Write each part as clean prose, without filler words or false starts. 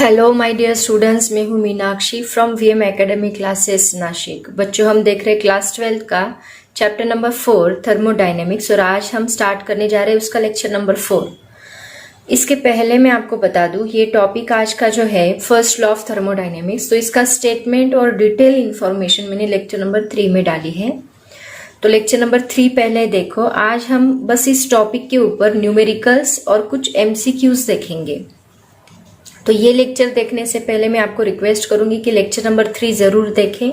Hello my dear students, मैं हूँ Meenakshi from VM academy classes Nashik. बच्चों, हम देख रहे हैं क्लास 12 का चैप्टर नंबर 4 थर्मोडायनेमिक्स और आज हम स्टार्ट करने जा रहे हैं उसका लेक्चर नंबर 4। इसके पहले मैं आपको बता दूं, ये टॉपिक आज का जो है फर्स्ट लॉ ऑफ थर्मोडायनेमिक्स, तो इसका स्टेटमेंट और डिटेल इंफॉर्मेशन मैंने लेक्चर नंबर 3 में डाली है। तो लेक्चर नंबर 3 पहले देखो। आज हम बस इस टॉपिक के ऊपर न्यूमेरिकल्स और कुछ एमसीक्यूज देखेंगे। तो ये लेक्चर देखने से पहले मैं आपको रिक्वेस्ट करूंगी कि लेक्चर नंबर 3 जरूर देखें,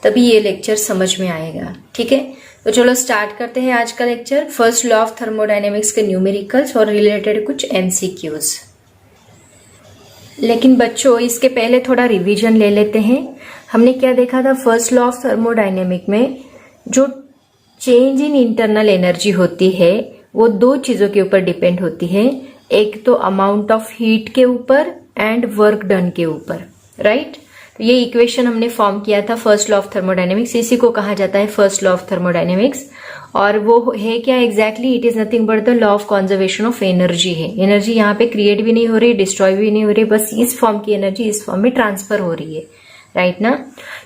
तभी ये लेक्चर समझ में आएगा। ठीक है, तो चलो स्टार्ट करते हैं आज का lecture. First law of thermodynamics के न्यूमेरिकल्स और रिलेटेड कुछ एमसीक्यूज। लेकिन बच्चों, इसके पहले थोड़ा रिवीजन ले लेते हैं। हमने क्या देखा था फर्स्ट लॉ ऑफ थर्मोडायनेमिक में? जो चेंज इन इंटरनल एनर्जी होती है वो दो चीजों के ऊपर डिपेंड होती है। एक तो अमाउंट ऑफ हीट के ऊपर एंड वर्क डन के ऊपर, राइट। तो ये इक्वेशन हमने फॉर्म किया था फर्स्ट लॉ ऑफ थर्मोडायनेमिक्स। इसी को कहा जाता है फर्स्ट लॉ ऑफ थर्मोडायनेमिक्स। और वो है क्या exactly? It is nothing but the law of conservation of energy है। एनर्जी यहाँ पे क्रिएट भी नहीं हो रही, डिस्ट्रॉय भी नहीं हो रही, बस इस फॉर्म की एनर्जी इस फॉर्म में ट्रांसफर हो रही है, राइट ना।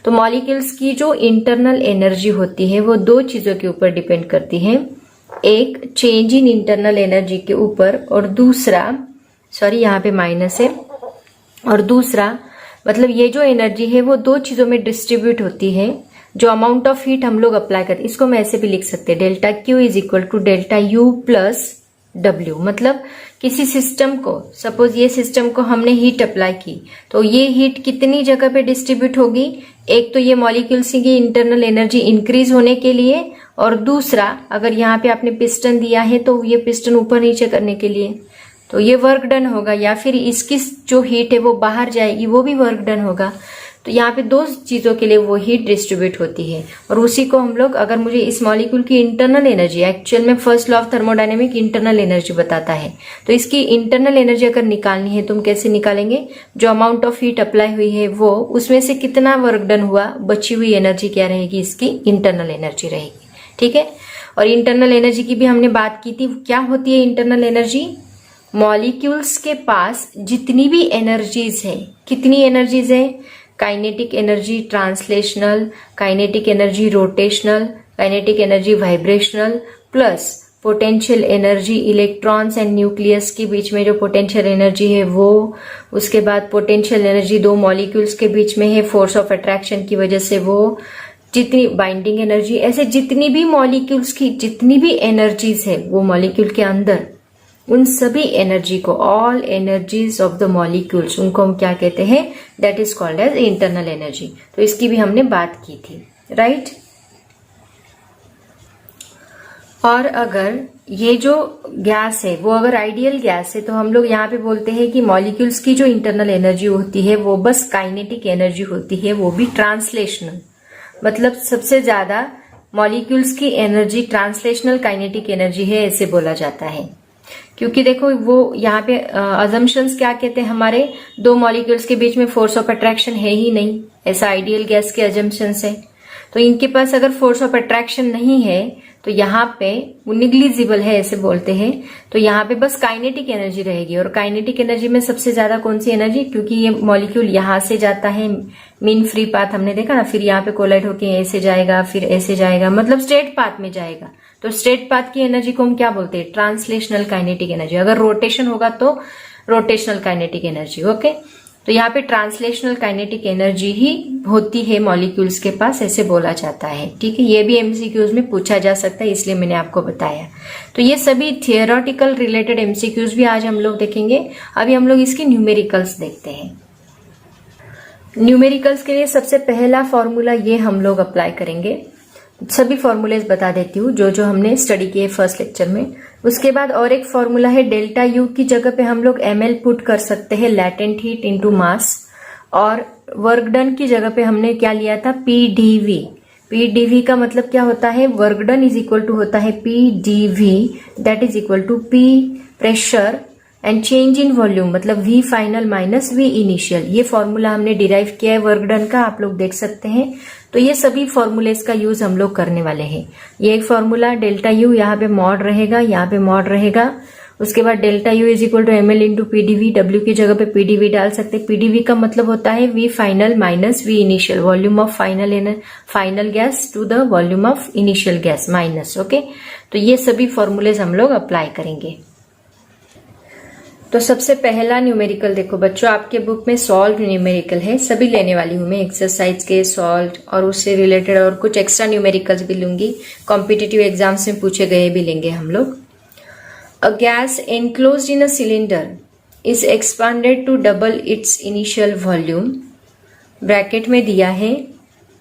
तो मॉलिक्यूल्स की जो इंटरनल एनर्जी होती है वो दो चीजों के ऊपर डिपेंड करती है। एक चेंज इन इंटरनल एनर्जी के ऊपर और दूसरा, सॉरी यहाँ पे माइनस है, और दूसरा मतलब ये जो एनर्जी है वो दो चीजों में डिस्ट्रीब्यूट होती है। जो अमाउंट ऑफ हीट हम लोग अप्लाई करते हैं, इसको मैं ऐसे भी लिख सकते हैं, delta Q is equal to delta U plus W. मतलब किसी सिस्टम को, सपोज ये सिस्टम को हमने हीट अप्लाई की, तो ये हीट कितनी जगह पे डिस्ट्रीब्यूट होगी? एक तो ये मॉलिक्यूल्स की इंटरनल एनर्जी इंक्रीज होने के लिए, और दूसरा अगर यहाँ पे आपने पिस्टन दिया है तो ये पिस्टन ऊपर नीचे करने के लिए, तो ये वर्क डन होगा। या फिर इसकी जो हीट है वो बाहर जाएगी, वो भी वर्क डन होगा। तो यहाँ पे दो चीजों के लिए वो हीट डिस्ट्रीब्यूट होती है। और उसी को हम लोग, अगर मुझे इस मॉलिक्यूल की इंटरनल एनर्जी, एक्चुअल में first law of thermodynamic internal energy बताता है, तो इसकी इंटरनल एनर्जी अगर निकालनी है तो हम कैसे निकालेंगे? जो अमाउंट ऑफ हीट अप्लाई हुई है वो, उसमें से कितना वर्क डन हुआ, बची हुई एनर्जी क्या रहेगी? इसकी इंटरनल एनर्जी रहेगी। ठीक है, और इंटरनल एनर्जी की भी हमने बात की थी। क्या होती है इंटरनल एनर्जी? मॉलिक्यूल्स के पास जितनी भी एनर्जीज है, कितनी एनर्जीज है? Kinetic energy translational, kinetic energy rotational, kinetic energy vibrational, plus potential energy electrons and nucleus के बीच में जो पोटेंशियल एनर्जी है वो, उसके बाद पोटेंशियल एनर्जी दो मॉलिक्यूल्स के बीच में है फोर्स ऑफ अट्रैक्शन की वजह से वो, जितनी बाइंडिंग एनर्जी, ऐसे जितनी भी मॉलिक्यूल्स की जितनी भी एनर्जीज है वो मॉलिक्यूल के अंदर, उन सभी एनर्जी को, all energies of the molecules, उनको हम क्या कहते हैं? That is called as internal energy. तो इसकी भी हमने बात की थी, राइट। और अगर ये जो गैस है वो अगर आइडियल गैस है तो हम लोग यहाँ पे बोलते हैं कि मॉलिक्यूल्स की जो इंटरनल एनर्जी होती है वो बस काइनेटिक एनर्जी होती है, वो भी ट्रांसलेशनल। मतलब सबसे ज्यादा मॉलिक्यूल्स की एनर्जी ट्रांसलेशनल काइनेटिक एनर्जी है, ऐसे बोला जाता है। क्योंकि देखो वो यहाँ पे अजम्पशंस क्या कहते हैं हमारे, दो मॉलिक्यूल्स के बीच में फोर्स ऑफ अट्रैक्शन है ही नहीं, ऐसा आइडियल गैस के अजम्पशंस है। तो इनके पास अगर फोर्स ऑफ अट्रैक्शन नहीं है तो यहाँ पे वो निग्लिजिबल है, ऐसे बोलते हैं। तो यहाँ पे बस काइनेटिक एनर्जी रहेगी। और काइनेटिक एनर्जी में सबसे ज्यादा कौन सी एनर्जी? क्योंकि ये मॉलिक्यूल यहाँ से जाता है, मीन फ्री पाथ हमने देखा ना, फिर यहाँ पे कोलाइड होके ऐसे जाएगा, फिर ऐसे जाएगा, मतलब स्ट्रेट पाथ में जाएगा। तो स्ट्रेट पाथ की एनर्जी को हम क्या बोलते हैं? Translational kinetic energy. अगर रोटेशन होगा तो रोटेशनल काइनेटिक एनर्जी। ओके, तो यहाँ पे ट्रांसलेशनल काइनेटिक एनर्जी ही होती है मॉलिक्यूल्स के पास, ऐसे बोला जाता है। ठीक है, ये भी एमसीक्यूज में पूछा जा सकता है, इसलिए मैंने आपको बताया। तो ये सभी थियोरेटिकल रिलेटेड एमसीक्यूज भी आज हम लोग देखेंगे। अभी हम लोग इसके न्यूमेरिकल्स देखते हैं। न्यूमेरिकल्स के लिए सबसे पहला फॉर्मूला ये हम लोग अप्लाई करेंगे। सभी फॉर्मूलेज बता देती हूँ जो जो हमने स्टडी किए फर्स्ट लेक्चर में। उसके बाद और एक फॉर्मूला है, डेल्टा यू की जगह पे हम लोग ml पुट कर सकते हैं, लैटेंट हीट इनटू मास। और वर्क डन की जगह पे हमने क्या लिया था? pdv। pdv का मतलब क्या होता है? Work done is equal to होता है pdv, that is equal to p pressure and change in volume, मतलब V final minus V initial. ये फॉर्मूला हमने डिराइव किया है वर्क डन का, आप लोग देख सकते हैं। तो ये सभी फॉर्मूलेस का यूज हम लोग करने वाले हैं। ये एक फॉर्मूला डेल्टा यू, यहाँ पे मॉड रहेगा, यहाँ पे मॉड रहेगा, उसके बाद delta U is equal to ml into PDV, W की जगह पे पीडीवी डाल सकते हैं। पीडीवी का मतलब होता है V final minus V initial, volume of final gas to the volume of initial gas minus. Okay, तो ये सभी फॉर्मूलेज हम लोग अप्लाई करेंगे। तो सबसे पहला न्यूमेरिकल देखो बच्चों, आपके बुक में सॉल्व न्यूमेरिकल है, सभी लेने वाली हूं मैं, एक्सरसाइज के सॉल्व और उससे रिलेटेड और कुछ एक्स्ट्रा न्यूमेरिकल्स भी लूंगी, कॉम्पिटिटिव एग्जाम्स में पूछे गए भी लेंगे हम लोग। A gas enclosed in a cylinder is expanded to double its initial volume, bracket में दिया है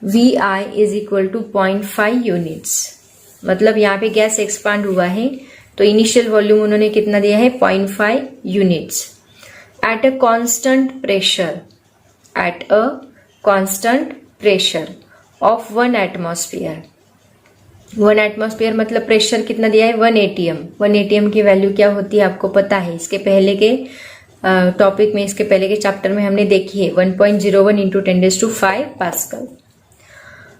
VI is equal to 0.5 units. मतलब यहाँ पे गैस एक्सपांड हुआ है तो इनिशियल वॉल्यूम उन्होंने कितना दिया है 0.5 units at a constant pressure of 1 atmosphere. 1 atmosphere मतलब प्रेशर कितना दिया है 1 atm। 1 atm की वैल्यू क्या होती है आपको पता है, इसके पहले के टॉपिक में, इसके पहले के चैप्टर में हमने देखी है 1.01 into 10⁵ pascal.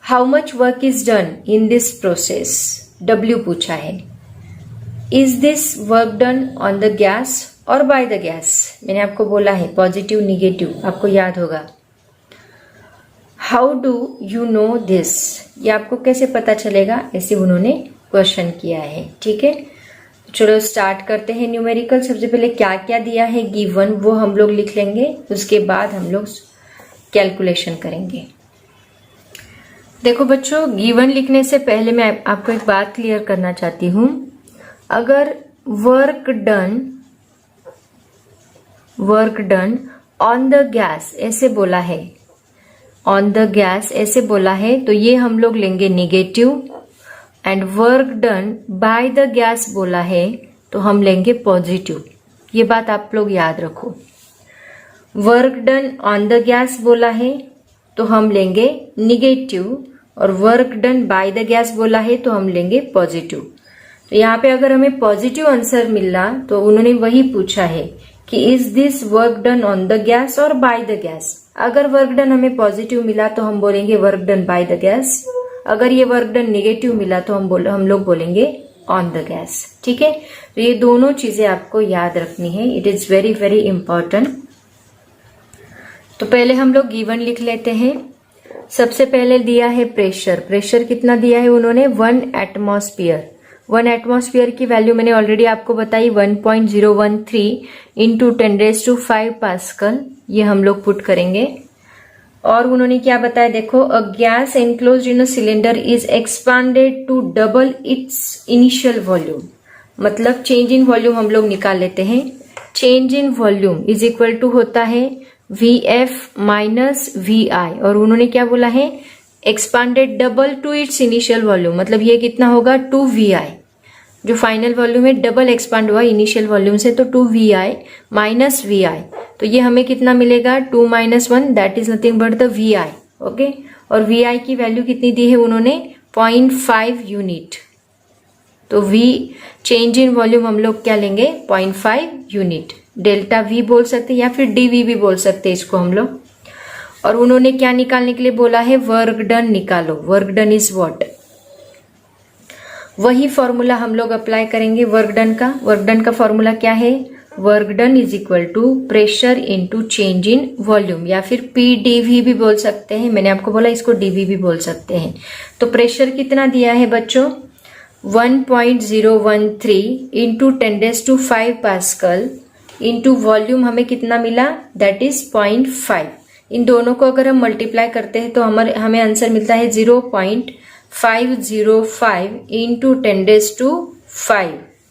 How much work is done in this process, W पूछा है। Is this work done on the gas और बाय द गैस, मैंने आपको बोला है पॉजिटिव निगेटिव, आपको याद होगा। How do you know this, ये आपको कैसे पता चलेगा, ऐसे उन्होंने क्वेश्चन किया है। ठीक है, चलो स्टार्ट करते हैं न्यूमेरिकल। सबसे पहले क्या क्या दिया है गिवन वो हम लोग लिख लेंगे, उसके बाद हम लोग कैलकुलेशन करेंगे। देखो बच्चों, गिवन लिखने से पहले मैं आपको एक बात क्लियर करना चाहती हूं। अगर work done on the gas ऐसे बोला है, ऑन द गैस ऐसे बोला है, तो ये हम लोग लेंगे negative, and work done by the gas बोला है तो हम लेंगे पॉजिटिव। ये बात आप लोग याद रखो। Work done on the gas बोला है तो हम लेंगे निगेटिव, और work done by the gas बोला है तो हम लेंगे पॉजिटिव। तो यहाँ पे अगर हमें पॉजिटिव आंसर मिला तो उन्होंने वही पूछा है कि is this work done on the gas और बाय द गैस। अगर वर्क डन हमें पॉजिटिव मिला तो हम बोलेंगे work done by the gas, अगर ये वर्क डन निगेटिव मिला तो हम लोग बोलेंगे ऑन द गैस। ठीक है, तो ये दोनों चीजें आपको याद रखनी है, it is very very important. तो पहले हम लोग गिवन लिख लेते हैं। सबसे पहले दिया है प्रेशर, प्रेशर कितना दिया है उन्होंने 1 एटमॉस्फेयर। 1 एटमॉस्फेयर की वैल्यू मैंने ऑलरेडी आपको बताई 1.013 इंटू 10⁵ पास्कल, ये हम लोग पुट करेंगे। और उन्होंने क्या बताया देखो, a gas enclosed in a cylinder is expanded to double its initial volume. मतलब चेंज इन वॉल्यूम हम लोग निकाल लेते हैं। Change in volume is equal to होता है VF माइनस VI, और उन्होंने क्या बोला है expanded double two it's initial volume, मतलब ये कितना होगा 2VI। जो फाइनल वॉल्यूम है डबल एक्सपांड हुआ इनिशियल वॉल्यूम से, तो 2VI माइनस VI, तो ये हमें कितना मिलेगा 2 - 1 that is nothing but the VI। Okay, और VI की वैल्यू कितनी दी है उन्होंने 0.5 यूनिट। तो V चेंज इन वॉल्यूम हम लोग क्या लेंगे 0.5 यूनिट। डेल्टा V बोल सकते हैं या फिर DV भी बोल सकते हैं इसको हम लोग। और उन्होंने क्या निकालने के लिए बोला है वर्क डन निकालो। वर्क डन इज व्हाट, वही फॉर्मूला हम लोग अप्लाई करेंगे वर्क डन का। वर्क डन का फॉर्मूला क्या है, work done is equal to pressure into change in volume, या फिर PdV भी बोल सकते हैं, मैंने आपको बोला इसको DV भी बोल सकते हैं। तो प्रेशर कितना दिया है बच्चों 1.013 इंटू 10⁵ पास्कल इंटू वॉल्यूम हमें कितना मिला दैट इज 0.5। इन दोनों को अगर हम मल्टीप्लाई करते हैं तो हमें आंसर मिलता है 0.505 इंटू 10⁵।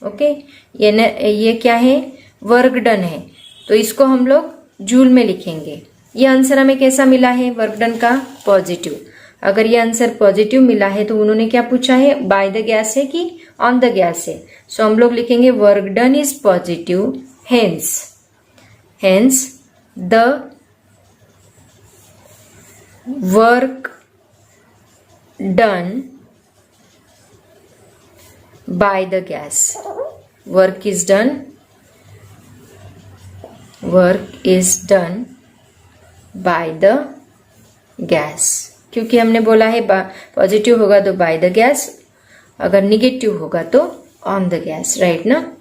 ओके, ये क्या है वर्क डन है, तो इसको हम लोग जूल में लिखेंगे। ये आंसर हमें कैसा मिला है वर्क डन का पॉजिटिव। अगर ये आंसर पॉजिटिव मिला है तो उन्होंने क्या पूछा है बाय द गैस है कि ऑन द गैस है, सो हम लोग लिखेंगे work done is positive, hence the work done by the gas, work is done by the gas, क्योंकि हमने बोला है पॉजिटिव होगा तो बाय द गैस, अगर निगेटिव होगा तो ऑन द गैस, राइट ना।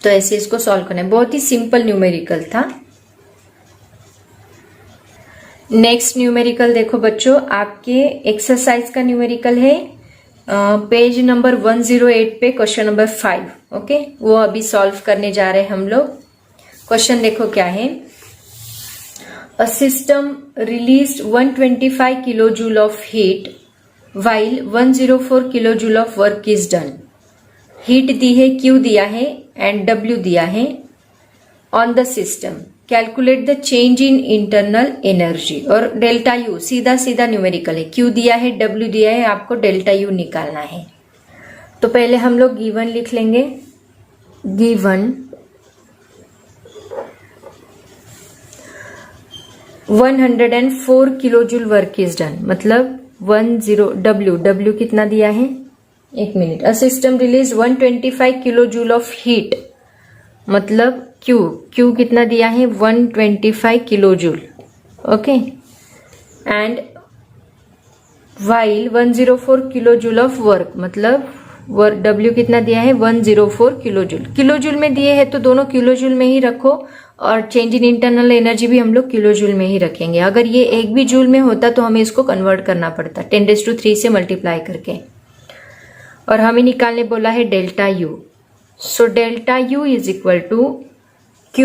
तो ऐसे इसको सॉल्व करना है। बहुत ही सिंपल न्यूमेरिकल था। नेक्स्ट न्यूमेरिकल देखो बच्चों, आपके एक्सरसाइज का न्यूमेरिकल है पेज नंबर 108 पे क्वेश्चन नंबर 5। ओके, वो अभी सॉल्व करने जा रहे हैं हम लोग। क्वेश्चन देखो क्या है। A system released 125 kilo joule of heat while 104 kilo joule of work is done. Heat दी है, Q दिया है एंड W दिया है on the system. Calculate the change in internal energy. और डेल्टा यू सीधा सीधा न्यूमेरिकल है, Q दिया है, W दिया है, आपको डेल्टा यू निकालना है। तो पहले हम लोग गिवन लिख लेंगे। Given 104 kilo joule work is done, मतलब 10 W कितना दिया है, एक minute. A system release 125 kilo joule of heat, मतलब Q कितना दिया है, 125 kilo joule. Okay, and while 104 kilo joule of work, मतलब W कितना दिया है, 104 किलो जूल। किलो जूल में दिए हैं तो दोनों किलो जूल में ही रखो, और चेंज इन इंटरनल एनर्जी भी हम लोग किलो जूल में ही रखेंगे। अगर ये एक भी जूल में होता तो हमें इसको कन्वर्ट करना पड़ता 10⁻³ से मल्टीप्लाई करके। और हमें निकालने बोला है delta U. So delta U is equal to Q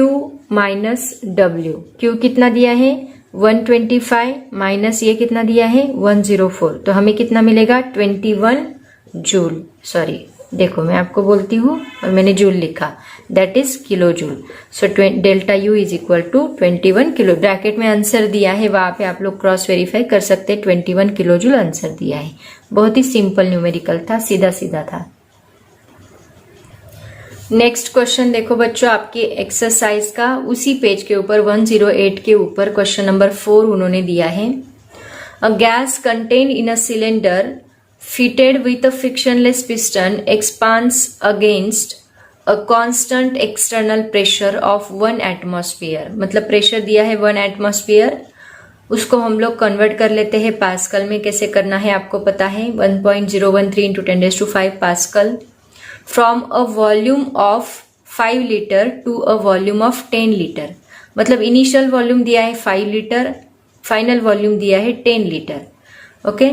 minus W। Q कितना दिया है, 125 माइनस ये कितना दिया है, 104। तो हमें कितना मिलेगा, 21 जूल। सॉरी, देखो मैं आपको बोलती हूँ और मैंने जूल लिखा, that is kilo joule. So delta U is equal to 21 kilo. Bracket में आंसर दिया है, वहां पे आप लोग क्रॉस वेरीफाई कर सकते हैं। 21 किलो जूल आंसर दिया है। बहुत ही सिंपल न्यूमेरिकल था, सीधा सीधा था। नेक्स्ट क्वेश्चन देखो बच्चों, आपकी एक्सरसाइज का उसी पेज के ऊपर 108 के ऊपर क्वेश्चन नंबर 4 उन्होंने दिया है। A gas contained in a cylinder fitted with a frictionless piston expands against a constant external pressure of 1 atmosphere। मतलब प्रेशर दिया है 1 एटमॉस्फेयर, उसको हम लोग कन्वर्ट कर लेते हैं पास्कल में। कैसे करना है आपको पता है, 1.013 into 10⁵ pascal. From a volume of 5 litre to a volume of 10 litre. मतलब इनिशियल वॉल्यूम दिया है 5 लीटर, फाइनल वॉल्यूम दिया है 10 litre. Okay,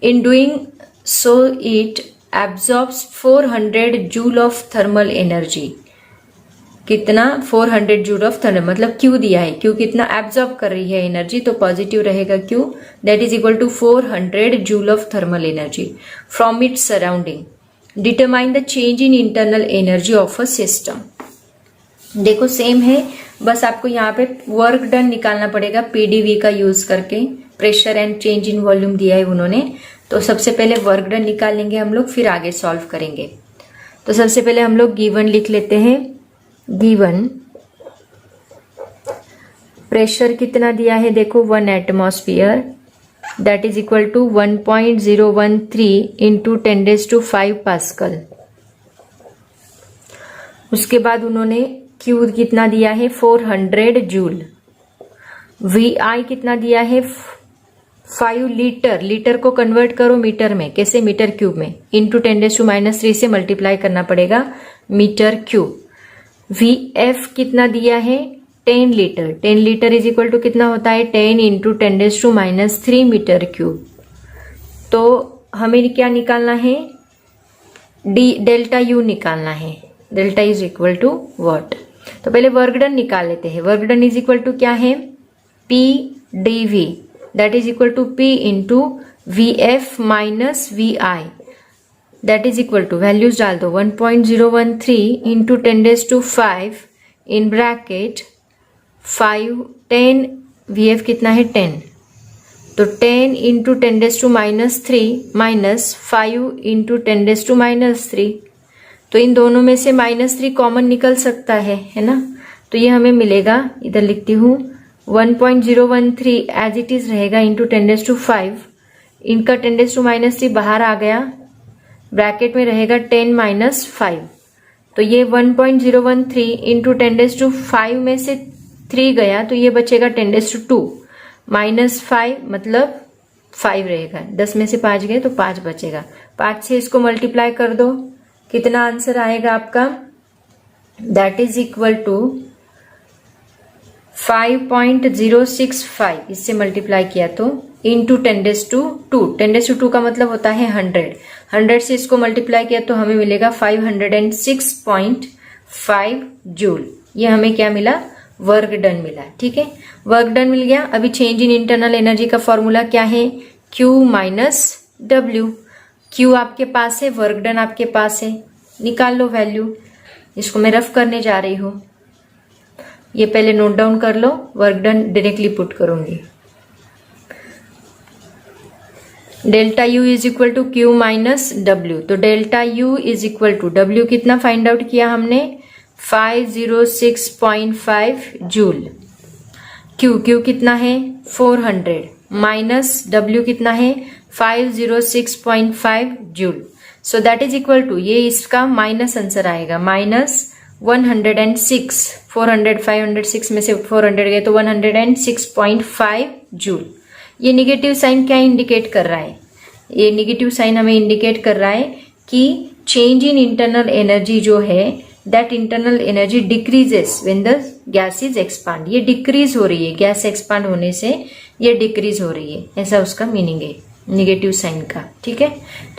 in doing so it absorbs 400 joule of thermal energy। कितना, 400 जूल ऑफ थर्मल, मतलब Q दिया है, Q कितना एब्जॉर्ब कर रही है एनर्जी, तो पॉजिटिव रहेगा Q, that is equal to 400 joule of thermal energy from its surrounding. Determine the change in internal energy of a system. देखो सेम है, बस आपको यहाँ पे वर्क डन निकालना पड़ेगा PdV का यूज करके। Pressure and change in volume दिया है उन्होंने, तो सबसे पहले वर्क डन निकाल लेंगे हम लोग, फिर आगे सॉल्व करेंगे। तो सबसे पहले हम लोग गिवन लिख लेते हैं। गिवन प्रेशर कितना दिया है, देखो 1 atmosphere, that is equal to 1.013 into 10⁵ pascal. उसके बाद उन्होंने Q कितना दिया है, 400 जूल। VI कितना दिया है, 5 लीटर। लीटर को कन्वर्ट करो मीटर में, कैसे, मीटर क्यूब में, इंटू 10⁻³ से मल्टीप्लाई करना पड़ेगा मीटर क्यूब। VF कितना दिया है, 10 litre. 10 litre is equal to कितना होता है, 10 इंटू 10⁻³ मीटर क्यूब। तो हमें क्या निकालना है, डेल्टा यू निकालना है। Delta is equal to what. तो पहले वर्क डन निकाल लेते हैं। Work done is equal to क्या है, PdV, that is equal to P into VF minus VI, that is equal to, values डाल दो, 1.013 इंटू 10⁵ इन ब्रैकेट 5 10, VF कितना है 10, तो 10 इंटू 10⁻³ माइनस 5 इंटू 10⁻³। तो इन दोनों में से -3 कॉमन निकल सकता है ना। तो ये हमें मिलेगा, इधर लिखती हूँ, 1.013 एज इट इज रहेगा इंटू 10⁵। इनका 10⁻³ बाहर आ गया, ब्रैकेट में रहेगा 10 माइनस 5। तो ये 1.013 इंटू 10⁵ में से 3 गया, तो ये बचेगा 10⁻² माइनस 5, मतलब 5 रहेगा। 10 में से 5 गए तो 5 बचेगा। 5 से इसको मल्टीप्लाई कर दो, कितना आंसर आएगा आपका, दैट इज इक्वल टू 5.065, इससे मल्टीप्लाई किया तो इंटू 10⁻², 10⁻² का मतलब होता है 100 से इसको मल्टीप्लाई किया तो हमें मिलेगा 506.5 जूल। ये हमें क्या मिला, वर्क डन मिला। ठीक है, वर्क डन मिल गया। अभी चेंज इन इंटरनल एनर्जी का फॉर्मूला क्या है, Q माइनस W। Q आपके पास है, वर्क डन आपके पास है, निकाल लो वैल्यू। इसको मैं रफ करने जा रही हूं, ये पहले नोट डाउन कर लो, वर्क डन डायरेक्टली पुट करूंगी। Delta U is equal to Q minus W. तो delta U is equal to W कितना फाइंड आउट किया हमने, 506.5 जूल। क्यू कितना है 400 माइनस डब्ल्यू कितना है 506.5 joule. So that is equal to, ये इसका माइनस आंसर आएगा, माइनस 106। 400 506 में से 400 गए तो 106.5 जूल। ये निगेटिव साइन क्या इंडिकेट कर रहा है, ये निगेटिव साइन हमें इंडिकेट कर रहा है कि चेंज इन इंटरनल एनर्जी जो है, that internal energy decreases when the gas is expand. ये डिक्रीज हो रही है, गैस एक्सपांड होने से ये डिक्रीज हो रही है, ऐसा उसका मीनिंग है निगेटिव साइन का। ठीक है,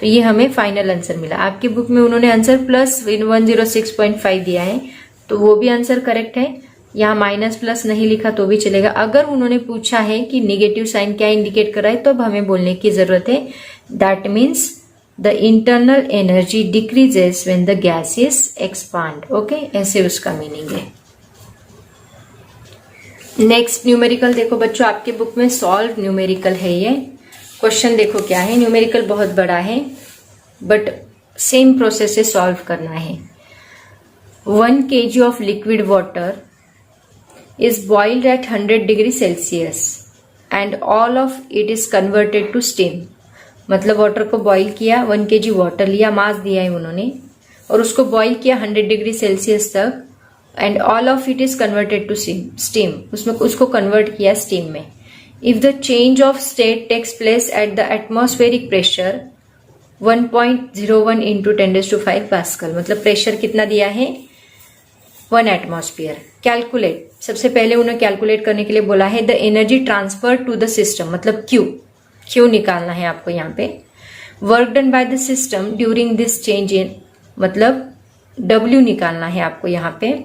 तो ये हमें फाइनल आंसर मिला। आपकी बुक में उन्होंने आंसर प्लस 106.5 दिया है, तो वो भी आंसर करेक्ट है। यहाँ माइनस प्लस नहीं लिखा तो भी चलेगा। अगर उन्होंने पूछा है कि निगेटिव साइन क्या इंडिकेट कर रहा है, तो अब हमें बोलने की जरूरत है that means the internal energy decreases when the gas is expand. Okay, ऐसे उसका मीनिंग है। नेक्स्ट न्यूमेरिकल देखो बच्चों, आपके बुक में सॉल्व न्यूमेरिकल है। ये क्वेश्चन देखो क्या है, न्यूमेरिकल बहुत बड़ा है बट सेम प्रोसेस से सॉल्व करना है। 1 kg of liquid water is boiled at 100 degree Celsius and all of it is converted to steam। मतलब वाटर को बॉईल किया, 1 kg वाटर लिया, मास दिया है उन्होंने, और उसको बॉईल किया 100 डिग्री सेल्सियस तक, and all of it is converted to steam. उसमें उसको कन्वर्ट किया स्टीम में। If the change of state takes place at the atmospheric pressure 1.01 into 10⁵ pascal. मतलब प्रेशर कितना दिया है 1 एटमॉस्फेयर। कैलकुलेट, सबसे पहले उन्हें कैलकुलेट करने के लिए बोला है the energy transfer to the system, मतलब क्यू निकालना है आपको यहाँ पे। Work done by the system during this change in, मतलब डब्ल्यू निकालना है आपको यहाँ पे।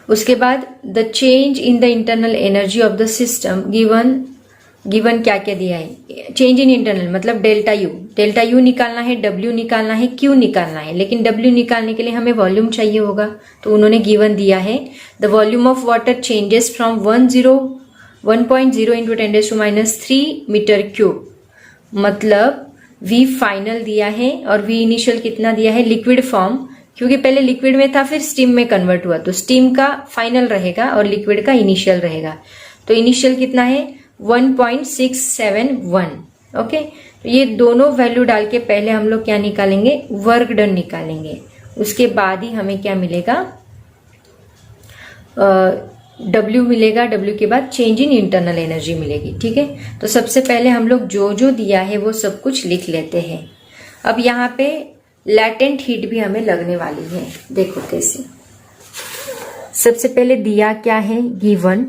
उसके बाद the change in the internal energy of the system given क्या क्या दिया है, चेंज इन इंटरनल मतलब डेल्टा यू निकालना है, डब्ल्यू निकालना है, क्यू निकालना है। लेकिन डब्ल्यू निकालने के लिए हमें वॉल्यूम चाहिए होगा, तो उन्होंने गिवन दिया है the volume of water changes from 1.0 into 10⁻³ metre cube. मतलब वी फाइनल दिया है और वी इनिशियल कितना दिया है, लिक्विड फॉर्म, क्योंकि पहले लिक्विड में था फिर स्टीम में कन्वर्ट हुआ, तो स्टीम का फाइनल रहेगा और लिक्विड का इनिशियल रहेगा। तो इनिशियल कितना है 1.671। ओके, तो ये दोनों वैल्यू डाल के पहले हम लोग क्या निकालेंगे, वर्क डन निकालेंगे। उसके बाद ही हमें क्या मिलेगा, डब्ल्यू मिलेगा। डब्ल्यू के बाद चेंज इन इंटरनल एनर्जी मिलेगी। ठीक है, तो सबसे पहले हम लोग जो जो दिया है वो सब कुछ लिख लेते हैं। अब यहाँ पे लैटेंट हीट भी हमें लगने वाली है, देखो कैसे। सबसे पहले दिया क्या है, गिवन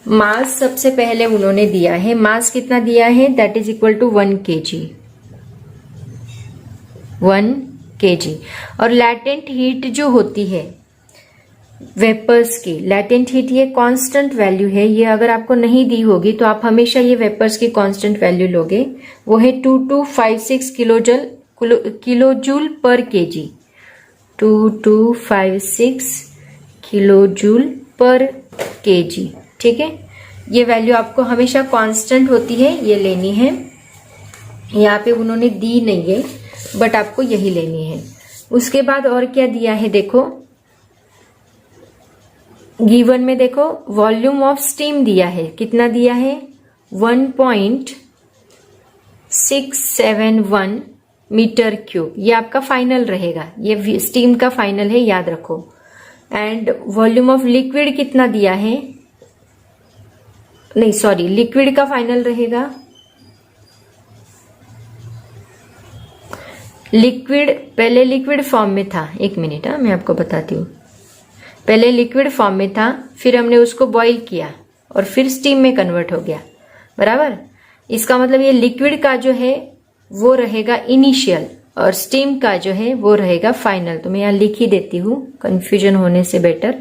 मास सबसे पहले उन्होंने दिया है, मास कितना दिया है, that is equal to 1 kg। 1 kg। और लैटेंट हीट जो होती है वेपर्स की, लैटेंट हीट ये कांस्टेंट वैल्यू है, ये अगर आपको नहीं दी होगी तो आप हमेशा ये वेपर्स की कांस्टेंट वैल्यू लोगे, वो है 2256 किलोजूल पर केजी। 2256 किलोजूल पर केजी। ठीक है, ये वैल्यू आपको हमेशा कांस्टेंट होती है, ये लेनी है। यहाँ पे उन्होंने दी नहीं है बट आपको यही लेनी है। उसके बाद और क्या दिया है, देखो गिवन में देखो वॉल्यूम ऑफ स्टीम दिया है, कितना दिया है 1.671 मीटर क्यूब। ये आपका फाइनल रहेगा, ये स्टीम का फाइनल है, याद रखो। एंड वॉल्यूम ऑफ लिक्विड कितना दिया है, नहीं सॉरी, लिक्विड का फाइनल रहेगा, लिक्विड पहले लिक्विड फॉर्म में था, एक मिनट मैं आपको बताती हूँ। पहले लिक्विड फॉर्म में था, फिर हमने उसको बॉईल किया और फिर स्टीम में कन्वर्ट हो गया, बराबर। इसका मतलब ये लिक्विड का जो है वो रहेगा इनिशियल और स्टीम का जो है वो रहेगा फाइनल। तो मैं यहाँ लिख ही देती हूँ कंफ्यूजन होने से बेटर।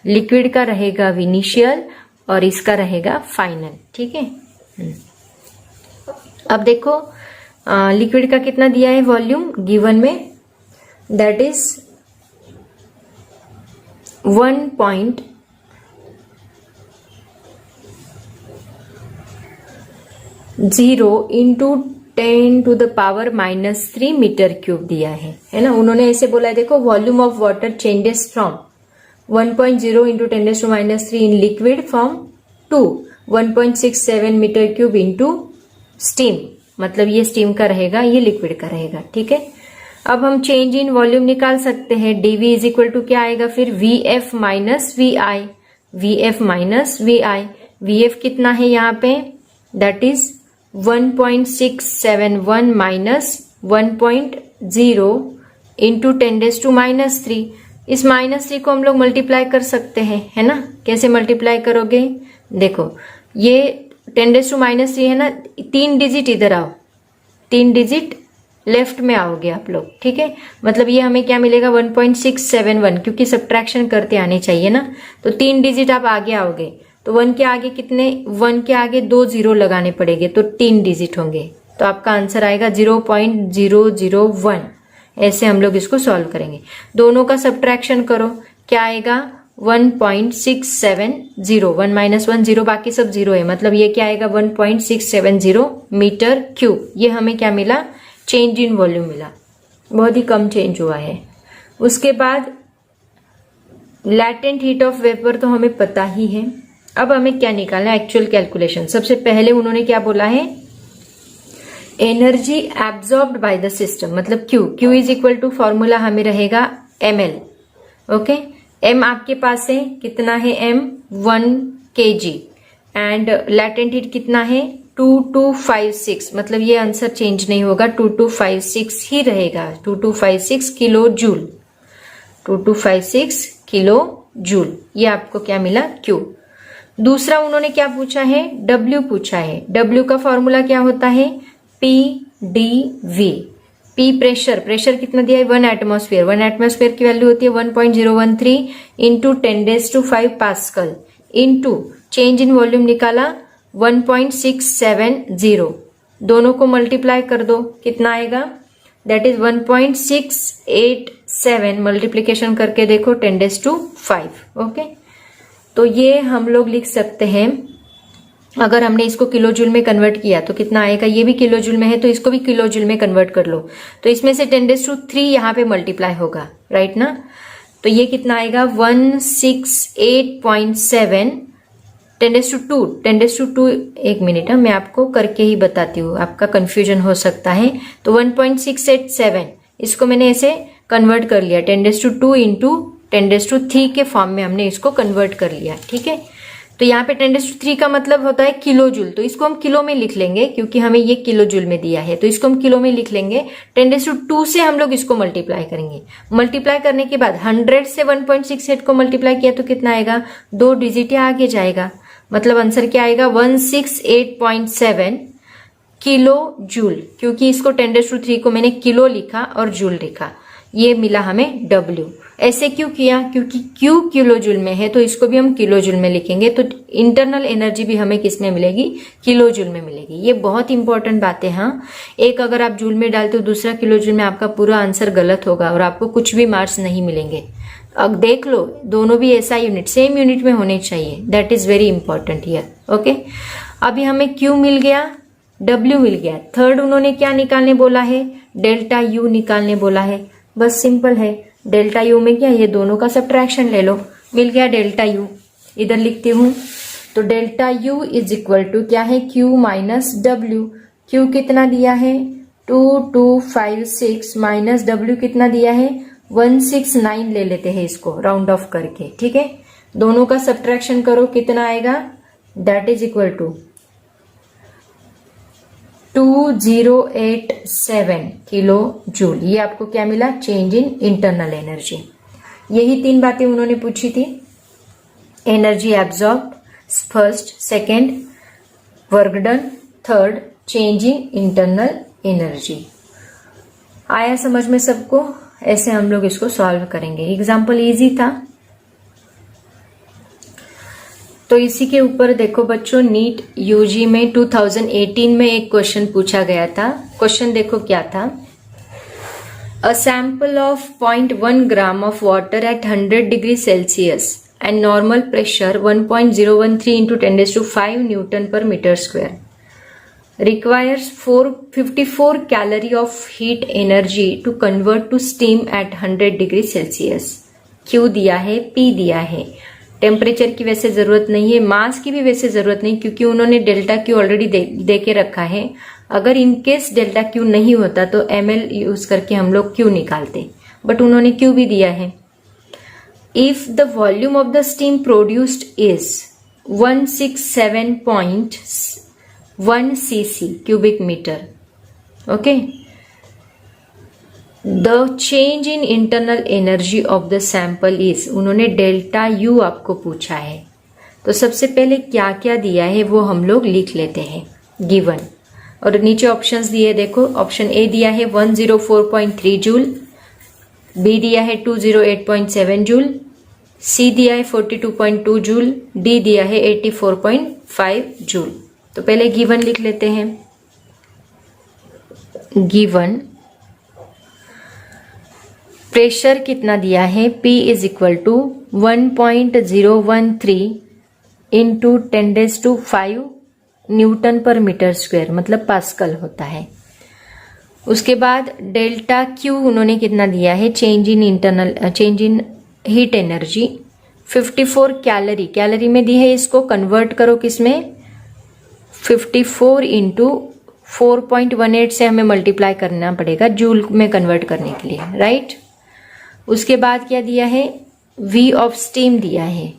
लिक्विड का रहेगा इनिशियल और इसका रहेगा फाइनल, ठीक है। अब देखो लिक्विड का कितना दिया है वॉल्यूम गिवन में, that is 1.0 into 10⁻³ metre cube दिया है ना। उन्होंने ऐसे बोला है, देखो volume of water changes from 1.0 into 10⁻³ in liquid form to 1.67 metre cube into steam. मतलब ये स्टीम का रहेगा, ये लिक्विड का रहेगा, ठीक है। अब हम चेंज इन वॉल्यूम निकाल सकते हैं। dV इज इक्वल टू क्या आएगा फिर, VF minus VI, VF minus VI। VF कितना है यहाँ पे, दैट इज 1.671 माइनस 1.0 इंटू 10⁻³ इस -3 को हम लोग मल्टीप्लाई कर सकते हैं, है ना। कैसे मल्टीप्लाई करोगे, देखो ये 10⁻³ है ना, 3 डिजिट इधर आओ, 3 डिजिट लेफ्ट में आओगे आप लोग, ठीक है। मतलब ये हमें क्या मिलेगा 1.671, क्योंकि सब्ट्रैक्शन करते आने चाहिए ना। तो 3 डिजिट आप आगे आओगे तो 1 के आगे कितने, 1 के आगे 2 0 लगाने पड़ेंगे तो 3 डिजिट होंगे। तो आपका आंसर आएगा 0.001। ऐसे हम लोग इसको सॉल्व करेंगे। दोनों का सब्ट्रैक्शन करो, क्या आएगा 1.670, 1 माइनस 1 0, बाकी सब 0 है। मतलब ये क्या आएगा 1.670 मीटर क्यूब। ये हमें क्या मिला, चेंज इन वॉल्यूम मिला, बहुत ही कम चेंज हुआ है। उसके बाद लैटेंट हीट ऑफ वेपर तो हमें पता ही है। अब हमें क्या निकालना है, एक्चुअल कैलकुलेशन। सबसे पहले उन्होंने क्या बोला है, energy absorbed by the system, मतलब Q is equal to formula हमें रहेगा ml, ओके। m आपके पास है, कितना है m, 1 kg and latent heat कितना है 2256। मतलब ये आंसर चेंज नहीं होगा, 2256 ही रहेगा, 2256 किलो जूल, 2256 किलो जूल। ये आपको क्या मिला Q। दूसरा उन्होंने क्या पूछा है, W पूछा है। W का फॉर्मूला क्या होता है, PdV। P प्रेशर कितना दिया है 1 एटमॉस्फेयर। 1 एटमॉस्फेयर की वैल्यू होती है 1.013 into 10⁵ pascal into change in volume निकाला 1.670। दोनों को मल्टीप्लाई कर दो, कितना आएगा, दैट इज 1.687। मल्टीप्लीकेशन करके देखो 10⁵, ओके। तो ये हम लोग लिख सकते हैं, अगर हमने इसको किलो जूल में कन्वर्ट किया तो कितना आएगा, ये भी किलो जूल में है तो इसको भी किलो जूल में कन्वर्ट कर लो। तो इसमें से 10⁻³ यहाँ पे मल्टीप्लाई होगा, राइट ना। तो ये कितना आएगा 168.7, 10⁻², एक मिनट मैं आपको करके ही बताती हूँ, आपका कंफ्यूजन हो सकता है। तो 1.687 इसको मैंने ऐसे कन्वर्ट कर लिया, 10⁻² इंटू 10⁻³ के फॉर्म में हमने इसको कन्वर्ट कर लिया, ठीक है। तो यहाँ पे 10⁻³ का मतलब होता है किलो जूल, तो इसको हम किलो में लिख लेंगे क्योंकि हमें ये किलो जूल में दिया है, तो इसको हम किलो में लिख लेंगे। 10⁻² से हम लोग इसको मल्टीप्लाई करेंगे। मल्टीप्लाई करने के बाद 100 से 1.68 को मल्टीप्लाई किया तो कितना आएगा, 2 डिजिट आगे जाएगा। मतलब आंसर क्या आएगा 168.7 किलो जूल, क्योंकि इसको 10⁻³ को मैंने किलो लिखा और जूल लिखा, ये मिला हमें W। ऐसे क्यों किया, क्योंकि Q किलो जूल में है तो इसको भी हम किलो जूल में लिखेंगे। तो इंटरनल एनर्जी भी हमें किस में मिलेगी, किलो जूल में मिलेगी। ये बहुत इंपॉर्टेंट बात है। हाँ, एक अगर आप जूल में डालते हो दूसरा किलो जूल में, आपका पूरा आंसर गलत होगा और आपको कुछ भी मार्क्स नहीं मिलेंगे। अब देख लो, दोनों भी ऐसा यूनिट, सेम यूनिट में होने चाहिए, that is very important here, okay. अभी हमें Q मिल गया, W मिल गया। थर्ड उन्होंने क्या निकालने बोला है, ΔU निकालने बोला है। बस सिंपल है, ΔU में क्या, ये दोनों का सब्ट्रैक्शन ले लो, मिल गया ΔU। इधर लिखती हूं, तो ΔU इज इक्वल टू क्या है, Q माइनस W। Q कितना दिया है 2256 माइनस W कितना दिया है 169, ले लेते हैं इसको राउंड ऑफ करके, ठीक है। दोनों का सब्ट्रैक्शन करो, कितना आएगा, that is equal to 2087 kilo joule. ये आपको क्या मिला? Change in internal energy. यही 3 बातें उन्होंने पूछी थी। Energy absorb first, second work done, third change in internal energy. आया समझ में सबको? ऐसे हम लोग इसको सॉल्व करेंगे। एग्जाम्पल इजी था, तो इसी के ऊपर देखो बच्चों, नीट यूजी में 2018 में एक क्वेश्चन पूछा गया था। क्वेश्चन देखो क्या था। A sample of 0.1 gram of water at 100 degree Celsius and normal pressure 1.013 into 10⁵ newton पर metre square requires 54 calorie of heat energy to convert to steam at 100 degree Celsius. Q दिया है, P दिया है। Temperature की वैसे जरूरत नहीं है, मास की भी वैसे जरूरत नहीं, क्योंकि उन्होंने डेल्टा Q ऑलरेडी दे के रखा है। अगर इनकेस डेल्टा Q नहीं होता तो ml यूज करके हम लोग Q निकालते, बट उन्होंने Q भी दिया है। If the volume of the steam produced is 167.1 cc cubic meter, okay, the change in internal energy of the sample is, उन्होंने डेल्टा U आपको पूछा है। तो सबसे पहले क्या क्या दिया है वो हम लोग लिख लेते हैं, गिवन। और नीचे ऑप्शंस दिए देखो, ऑप्शन ए दिया है 104.3 जूल, बी दिया है 208.7 जूल, सी दिया है 42.2 जूल, डी दिया है 84.5 जूल। तो पहले गिवन लिख लेते हैं। गिवन प्रेशर कितना दिया है? P is equal to 1.013 into 10⁵ newton पर मीटर स्क्वायर, मतलब पास्कल होता है। उसके बाद डेल्टा Q उन्होंने कितना दिया है? चेंज इन हीट एनर्जी 54 कैलोरी, कैलोरी में दी है, इसको कन्वर्ट करो किसमें? 54 इंटू 4.18 से हमें मल्टीप्लाई करना पड़ेगा जूल में कन्वर्ट करने के लिए, राइट। उसके बाद क्या दिया है? V ऑफ स्टीम दिया है,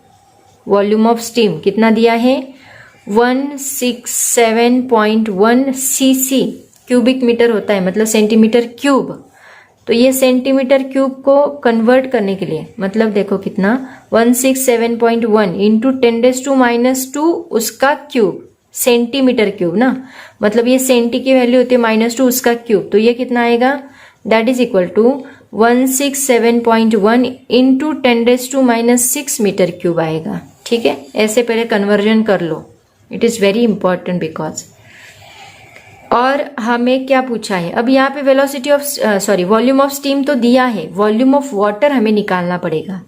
वॉल्यूम ऑफ स्टीम कितना दिया है? 167.1 cc, क्यूबिक मीटर होता है मतलब सेंटीमीटर क्यूब। तो ये सेंटीमीटर क्यूब को कन्वर्ट करने के लिए, मतलब देखो कितना, 167.1 इंटू 10⁻², उसका क्यूब, सेंटीमीटर क्यूब ना, मतलब ये सेंटी की वैल्यू होती है -2 उसका क्यूब। तो ये कितना आएगा? That is equal to 167.1 into 10⁻6 metre cube आएगा। ठीक है, ऐसे पहले कन्वर्जन कर लो, it is very important because. और हमें क्या पूछा है अब यहाँ पे? Velocity of volume of steam तो दिया है, वॉल्यूम ऑफ वाटर हमें निकालना पड़ेगा।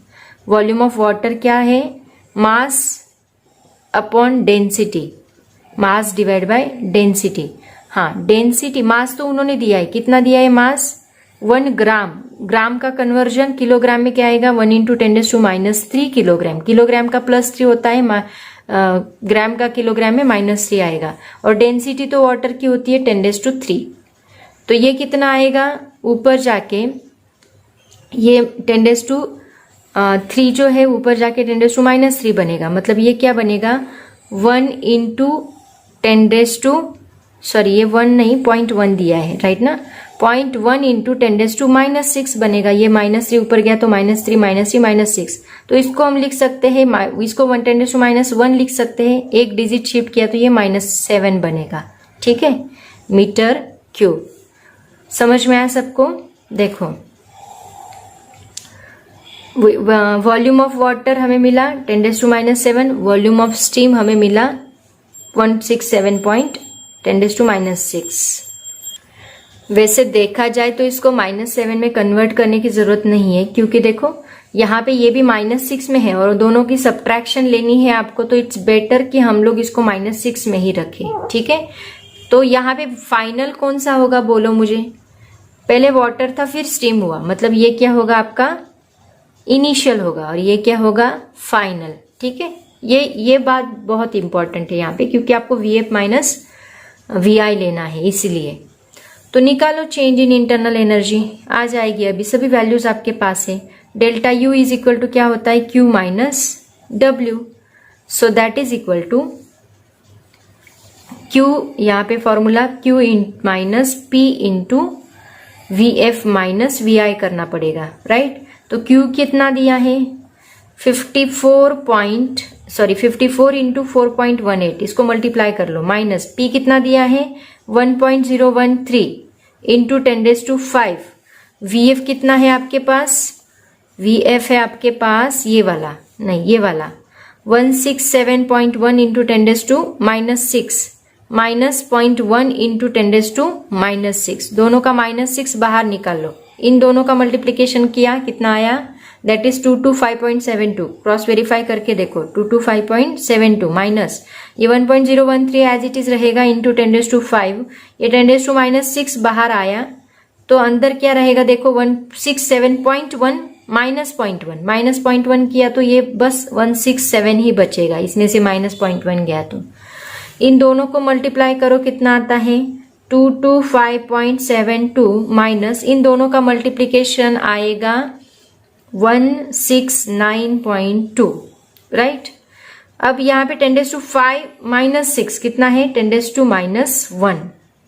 वॉल्यूम ऑफ वाटर क्या है? Mass upon density, mass divide by density. हाँ, डेंसिटी, मास तो उन्होंने दिया है, कितना दिया है मास? 1 ग्राम, ग्राम का कन्वर्जन किलोग्राम में क्या आएगा? 1 इंटू 10⁻³ किलोग्राम, किलोग्राम का +3 होता है, ग्राम का किलोग्राम में -3 आएगा। और डेंसिटी तो वाटर की होती है 10⁻3। तो ये कितना आएगा ऊपर जाके? ये 10⁻3 जो है ऊपर जाके 10⁻³ बनेगा, मतलब ये क्या बनेगा? 1 इंटू 10⁻, ये 1 नहीं 0.1 दिया है, राइट ना। 0.1 इंटू 10⁻6 बनेगा। ये -3 ऊपर गया तो -3 -6, तो इसको हम लिख सकते हैं, इसको 1 10⁻1 लिख सकते हैं। एक डिजिट शिफ्ट किया तो ये -7 बनेगा। ठीक है, मीटर क्यूब। समझ में आया सबको? देखो, वॉल्यूम ऑफ वाटर हमें मिला 10⁻7, वॉल्यूम ऑफ स्टीम हमें मिला 167.10⁻6। वैसे देखा जाए तो इसको -7 में कन्वर्ट करने की जरूरत नहीं है, क्योंकि देखो यहाँ पे ये भी -6 में है और दोनों की सब्ट्रैक्शन लेनी है आपको, तो इट्स बेटर कि हम लोग इसको -6 में ही रखें। ठीक है, तो यहाँ पे फाइनल कौन सा होगा बोलो मुझे? पहले वाटर था फिर स्टीम हुआ, मतलब ये क्या होगा आपका? इनिशियल होगा, और ये क्या होगा? फाइनल। ठीक है, ये बात बहुत इंपॉर्टेंट है यहाँ पे, क्योंकि आपको VF माइनस VI लेना है इसलिए। तो निकालो चेंज इन इंटरनल एनर्जी, आ जाएगी अभी, सभी वैल्यूज आपके पास है। Delta U is equal to क्या होता है? Q minus W, so that is equal to Q यहाँ पे formula Q minus P into VF minus VI करना पड़ेगा, राइट। तो Q कितना दिया है 54 इंटू 4.18, इसको मल्टीप्लाई कर लो, माइनस P कितना दिया है 1.013 इंटू 10⁵। VF कितना है आपके पास, VF है आपके पास ये वाला, नहीं ये वाला 167.1 इंटू 10⁻⁻6 माइनस 0.1 इंटू 10⁻⁻6, दोनों का -6 बाहर निकाल लो। इन दोनों का मल्टीप्लीकेशन किया, कितना आया, दैट इज 225.72। क्रॉस वेरीफाई करके देखो, 225.72 माइनस ये 1.013 एज इट इज रहेगा इंटू 10⁵, ये 10⁻⁻6 बाहर आया, तो अंदर क्या रहेगा देखो 167.1 माइनस 0.1 किया तो ये बस 167 ही बचेगा, इसमें से -0.1 गया तो इन दोनों को मल्टीप्लाई करो, कितना आता है 225.72 माइनस इन दोनों का मल्टीप्लीकेशन आएगा 169.2, राइट। अब यहाँ पे 10⁵ माइनस 6 कितना है 10⁻⁻1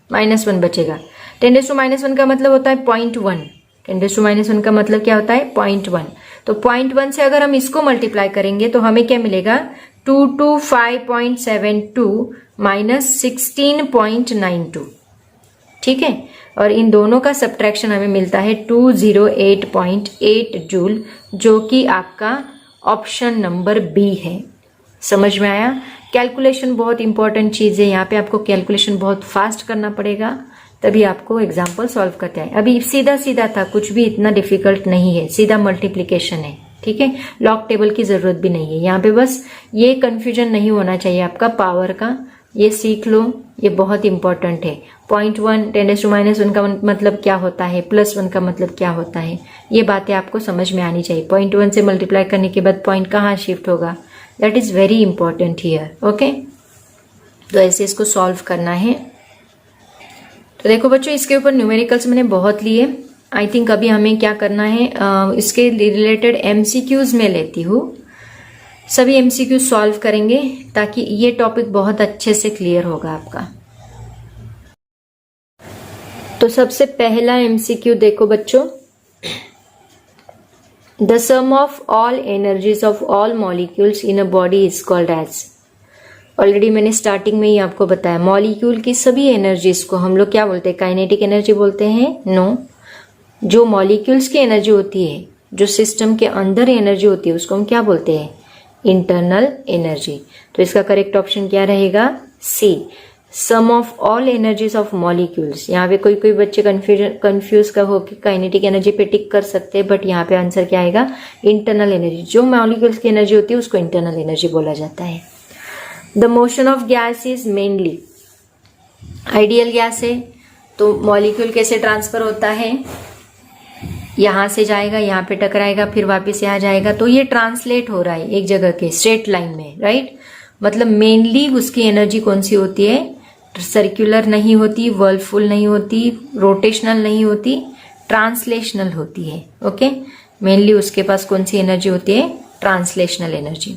-1 बचेगा। 10⁻⁻1 का मतलब होता है 0.1, 10⁻⁻1 का मतलब क्या होता है 0.1। तो 0.1 से अगर हम इसको मल्टीप्लाई करेंगे तो हमें क्या मिलेगा 225.72 माइनस 16.92, ठीक है। और इन दोनों का सब्ट्रैक्शन हमें मिलता है 208.8 जूल, जो कि आपका ऑप्शन नंबर बी है। समझ में आया। कैलकुलेशन बहुत इंपॉर्टेंट चीज है, यहाँ पे आपको कैलकुलेशन बहुत फास्ट करना पड़ेगा, तभी आपको एग्जाम्पल सॉल्व करते हैं। अभी सीधा सीधा था, कुछ भी इतना डिफिकल्ट नहीं है, सीधा मल्टीप्लीकेशन है, ठीक है। लॉग टेबल की जरूरत भी नहीं है यहाँ पे, बस ये कंफ्यूजन नहीं होना चाहिए आपका पावर का, ये सीख लो, ये बहुत इंपॉर्टेंट है। 0.1 10⁻⁻1 का मतलब क्या होता है, +1 का मतलब क्या होता है, ये बातें आपको समझ में आनी चाहिए। 0.1 से मल्टीप्लाई करने के बाद पॉइंट कहाँ शिफ्ट होगा, that is very important here, okay. तो ऐसे इसको सॉल्व करना है। तो देखो बच्चों, इसके ऊपर न्यूमेरिकल्स मैंने बहुत लिए, आई थिंक अभी हमें क्या करना है, इसके रिलेटेड MCQs में लेती हूँ, सभी MCQ सॉल्व करेंगे ताकि ये टॉपिक बहुत अच्छे से क्लियर होगा आपका। तो सबसे पहला MCQ देखो बच्चों, the sum of all energies of all molecules in a body is called as. Already मैंने स्टार्टिंग में ही आपको बताया, मॉलिक्यूल की सभी एनर्जीज को हम लोग क्या बोलते हैं, काइनेटिक एनर्जी बोलते हैं, नो। जो मॉलिक्यूल्स की एनर्जी होती है, जो सिस्टम के अंदर एनर्जी होती है, उसको हम क्या बोलते हैं, इंटरनल एनर्जी। तो इसका करेक्ट ऑप्शन क्या रहेगा, C, sum of all energies of molecules. यहाँ पे कोई कोई बच्चे कंफ्यूज का हो कि काइनेटिक एनर्जी पे टिक कर सकते हैं, बट यहाँ पे आंसर क्या आएगा, इंटरनल एनर्जी। जो मॉलिक्यूल्स की एनर्जी होती है उसको इंटरनल एनर्जी बोला जाता है। The motion of gas is mainly, ideal gas है तो मॉलिक्यूल कैसे ट्रांसफर होता है, यहां से जाएगा, यहाँ पे टकराएगा, फिर वापस यहाँ जाएगा, तो ये ट्रांसलेट हो रहा है एक जगह के स्ट्रेट लाइन में, राइट। मतलब मेनली उसकी एनर्जी कौन सी होती है, सर्कुलर नहीं होती, वर्लफुल नहीं होती, रोटेशनल नहीं होती, ट्रांसलेशनल होती है, ओके। मेनली उसके पास कौन सी एनर्जी होती है, ट्रांसलेशनल एनर्जी।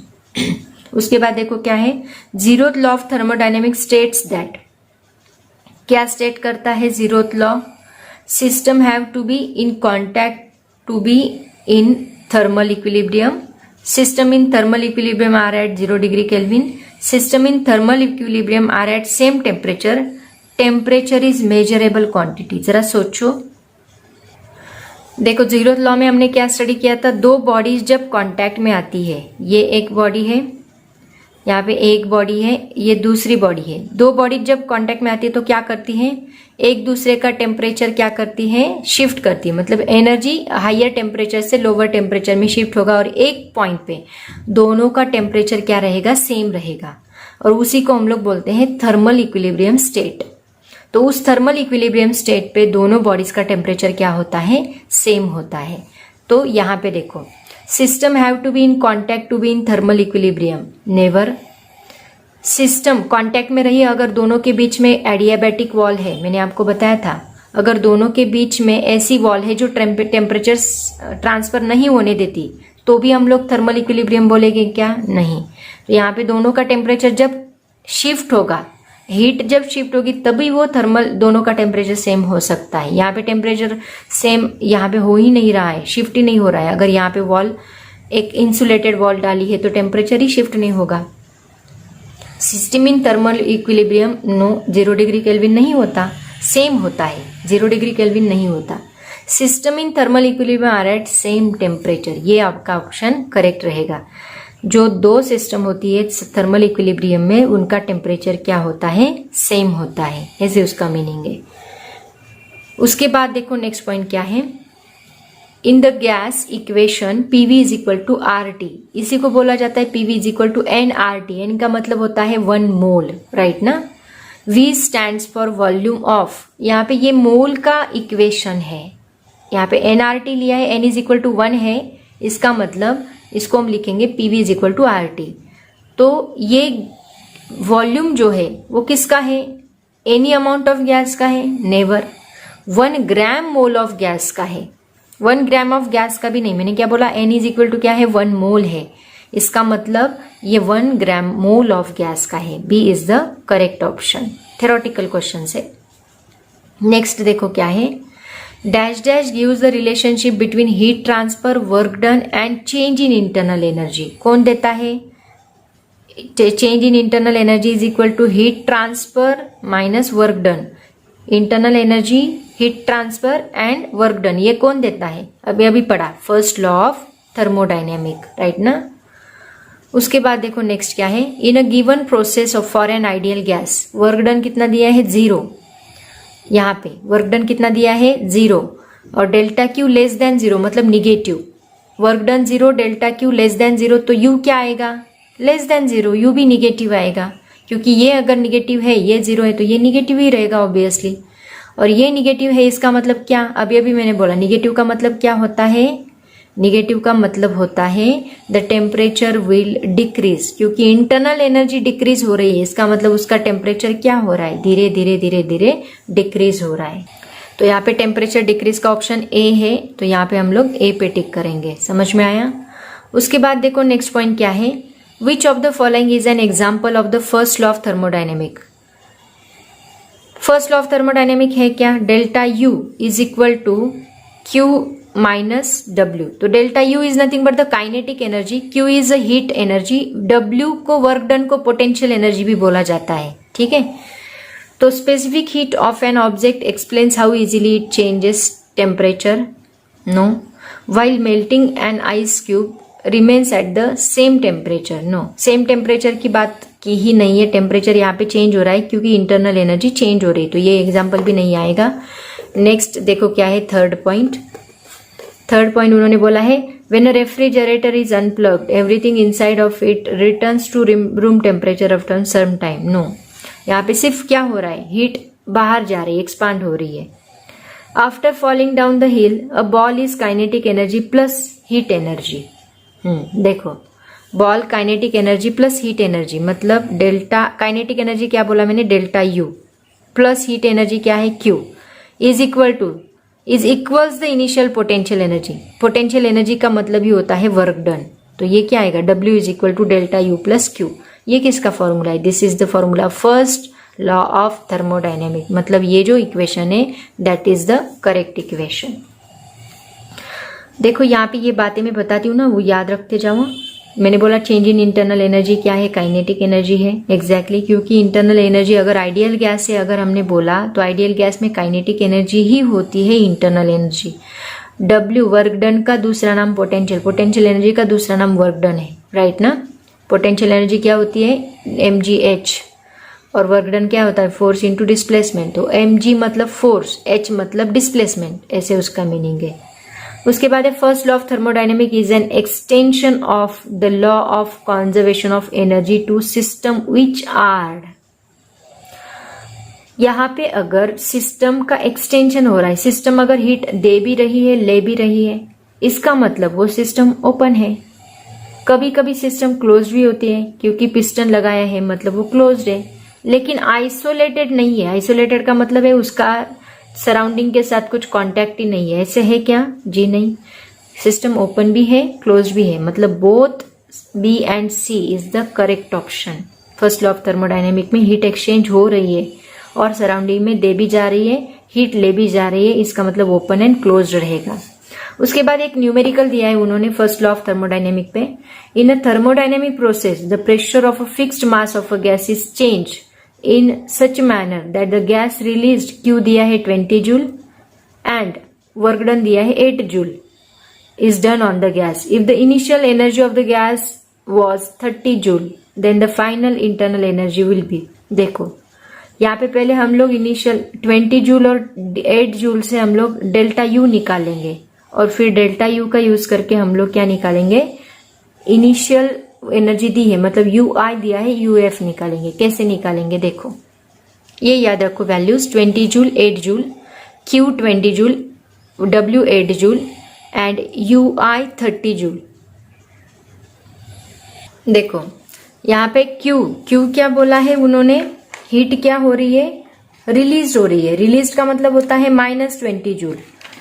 उसके बाद देखो क्या है, zeroth law of thermodynamics states that, क्या स्टेट करता है zeroth law, system have to be in contact to be in thermal equilibrium, system in thermal equilibrium are at 0 degree Kelvin, system in thermal equilibrium are at same temperature, temperature is measurable quantity। जरा सोचो, देखो zeroth law में हमने क्या study किया था, दो bodies जब कांटेक्ट में आती है, ये एक बॉडी है, यहाँ पे एक बॉडी है, ये दूसरी बॉडी है, दो बॉडी जब कांटेक्ट में आती है तो क्या करती है, एक दूसरे का टेम्परेचर क्या करती है, शिफ्ट करती है। मतलब एनर्जी हायर टेम्परेचर से लोअर टेम्परेचर में शिफ्ट होगा, और एक पॉइंट पे दोनों का टेम्परेचर क्या रहेगा, सेम रहेगा, और उसी को हम लोग बोलते हैं थर्मल इक्विलिब्रियम स्टेट। तो उस थर्मल इक्विलिब्रियम स्टेट पे दोनों बॉडीज का टेम्परेचर क्या होता है, सेम होता है। तो यहाँ पे देखो, system have to be in contact to be in thermal equilibrium, never. System contact में रही अगर दोनों के बीच में एडियाबैटिक वॉल है, मैंने आपको बताया था, अगर दोनों के बीच में ऐसी वॉल है जो टेम्परेचर ट्रांसफर नहीं होने देती, तो भी हम लोग थर्मल इक्विलिब्रियम बोलेंगे क्या, नहीं। तो यहाँ पे दोनों का टेम्परेचर जब शिफ्ट होगा हीट जब शिफ्ट होगी तभी वो थर्मल दोनों का टेम्परेचर सेम हो सकता है। यहाँ पे टेम्परेचर सेम यहाँ पे हो ही नहीं रहा है, शिफ्ट ही नहीं हो रहा है। अगर यहाँ पे वॉल एक इंसुलेटेड वॉल डाली है तो टेम्परेचर ही शिफ्ट नहीं होगा। System in thermal equilibrium no 0 degree kelvin नहीं होता, सेम होता है, 0 डिग्री केल्विन नहीं होता। System in thermal equilibrium are at same temperature, ये आपका ऑप्शन करेक्ट रहेगा। जो दो सिस्टम होती है थर्मल इक्विलिब्रियम में उनका टेम्परेचर क्या होता है, सेम होता है, ऐसे उसका मीनिंग है। उसके बाद देखो नेक्स्ट पॉइंट क्या है, in the gas equation PV is equal to RT, इसी को बोला जाता है PV is equal to nRT। n का मतलब होता है 1 मोल, राइट ना। V stands for volume of, यहाँ पे ये मोल का इक्वेशन है, यहाँ पे nRT लिया है, n इज इक्वल टू 1 है, इसका मतलब इसको हम लिखेंगे PV is equal to RT। तो ये वॉल्यूम जो है वो किसका है, एनी अमाउंट ऑफ गैस का है, never. 1 gram mole of gas का है, 1 ग्राम ऑफ गैस का भी नहीं। मैंने क्या बोला, n इज इक्वल टू क्या है, 1 मोल है, इसका मतलब ये 1 ग्राम मोल ऑफ गैस का है। B is the correct option, theoretical question से। नेक्स्ट देखो क्या है, dash dash gives the relationship between heat transfer, work done and change in internal energy. कौन देता है, change in internal energy is equal to heat transfer minus work done. Internal energy, heat transfer and work done, ये कौन देता है, अभी अभी पढ़ा, first law of thermodynamic, right ना। उसके बाद देखो नेक्स्ट क्या है, in a given process of for an ideal gas, work done कितना दिया है, 0। यहाँ पे वर्क डन कितना दिया है, 0, और डेल्टा क्यू लेस देन 0 मतलब negative. Work done 0, delta Q less than 0, तो यू क्या आएगा, लेस देन 0, यू भी निगेटिव आएगा, क्योंकि ये अगर निगेटिव है, ये 0 है, तो ये निगेटिव ही रहेगा ऑब्वियसली। और ये निगेटिव है, इसका मतलब क्या, अभी अभी मैंने बोला निगेटिव का मतलब क्या होता है, निगेटिव का मतलब होता है द टेम्परेचर विल डिक्रीज, क्योंकि इंटरनल एनर्जी डिक्रीज हो रही है, इसका मतलब उसका टेम्परेचर क्या हो रहा है, धीरे धीरे धीरे धीरे डिक्रीज हो रहा है। तो यहाँ पे टेम्परेचर डिक्रीज का ऑप्शन ए है, तो यहाँ पे हम लोग ए पे टिक करेंगे। समझ में आया। उसके बाद देखो नेक्स्ट पॉइंट क्या है, which of the following is an example of the first law of thermodynamic. First law of thermodynamic है क्या, delta U is equal to Q minus W. तो delta U is nothing but the kinetic energy, Q is a heat energy, W को work done को potential energy भी बोला जाता है, ठीक है। तो specific heat of an object explains how easily it changes temperature, no. While melting an ice cube remains at the same temperature, no. Same temperature की बात की ही नहीं है, टेम्परेचर यहाँ पे चेंज हो रहा है क्योंकि इंटरनल एनर्जी चेंज हो रही है, तो ये एग्जाम्पल भी नहीं आएगा। नेक्स्ट देखो क्या है, थर्ड पॉइंट उन्होंने बोला है when a refrigerator is unplugged everything inside of it returns to room temperature after some time, no. यहाँ पे सिर्फ क्या हो रहा है, हीट बाहर जा रही है, एक्सपांड हो रही है। After falling down the hill a ball is kinetic energy plus heat energy. देखो ball kinetic energy plus heat energy, मतलब डेल्टा काइनेटिक एनर्जी क्या बोला मैंने, delta U, plus heat energy क्या है, Q, is equals the initial potential energy. Potential energy का मतलब ही होता है वर्क डन, तो ये क्या आएगा, W is equal to delta U plus Q. ये किसका फॉर्मूला है, this is the formula first law of thermodynamic, मतलब ये जो इक्वेशन है that is the correct equation. देखो यहाँ पे ये बातें मैं बताती हूँ ना, वो याद रखते जाओ। मैंने बोला चेंज इन इंटरनल एनर्जी क्या है, काइनेटिक एनर्जी है, एग्जैक्टली क्योंकि इंटरनल एनर्जी अगर आइडियल गैस है, अगर हमने बोला तो आइडियल गैस में काइनेटिक एनर्जी ही होती है internal energy. W work done का दूसरा नाम पोटेंशियल एनर्जी का दूसरा नाम वर्क डन है, राइट ना। पोटेंशियल एनर्जी क्या होती है, mgh, और वर्क डन क्या होता है, फोर्स इंटू डिस्प्लेसमेंट। तो mg मतलब फोर्स, h मतलब डिस्प्लेसमेंट, ऐसे उसका मीनिंग है। उसके बाद है first law of thermodynamic is an extension of the law of conservation of energy to system which are. यहाँ पे अगर सिस्टम का एक्सटेंशन हो रहा है, सिस्टम अगर हीट दे भी रही है ले भी रही है, इसका मतलब वो सिस्टम ओपन है। कभी कभी सिस्टम क्लोज भी होती है क्योंकि पिस्टन लगाया है, मतलब वो क्लोज्ड है, लेकिन आइसोलेटेड नहीं है। आइसोलेटेड का मतलब है उसका सराउंडिंग के साथ कुछ कांटेक्ट ही नहीं है, ऐसे है क्या, जी नहीं। सिस्टम ओपन भी है क्लोज भी है, मतलब both B and C is the correct option, first law of thermodynamic में हीट एक्सचेंज हो रही है और सराउंडिंग में दे भी जा रही है, हीट ले भी जा रही है, इसका मतलब ओपन एंड क्लोज्ड रहेगा। उसके बाद एक न्यूमेरिकल दिया है उन्होंने फर्स्ट लॉ ऑफ थर्मोडायनेमिक पे। In a thermodynamic process the pressure of a fixed mass of a gas is change in such manner that the gas released Q दिया है 20 जूल एंड वर्क डन दिया है 8 joule is done on the gas. If the initial energy of the gas was 30 joule, then the final internal energy will be, देखो यहाँ पे पहले हम लोग इनिशियल 20 जूल और 8 जूल से हम लोग डेल्टा यू निकालेंगे और फिर डेल्टा यू का यूज करके हम लोग क्या निकालेंगे, इनिशियल एनर्जी दी है मतलब यू आई दिया है, यू एफ निकालेंगे। कैसे निकालेंगे देखो, ये याद रखो values 20 joule 8 joule, Q 20 joule, W 8 joule and you I 30 joule. देखो यहाँ पे क्यू क्या बोला है उन्होंने, हीट क्या हो रही है, रिलीज हो रही है। रिलीज का मतलब होता है -20 joule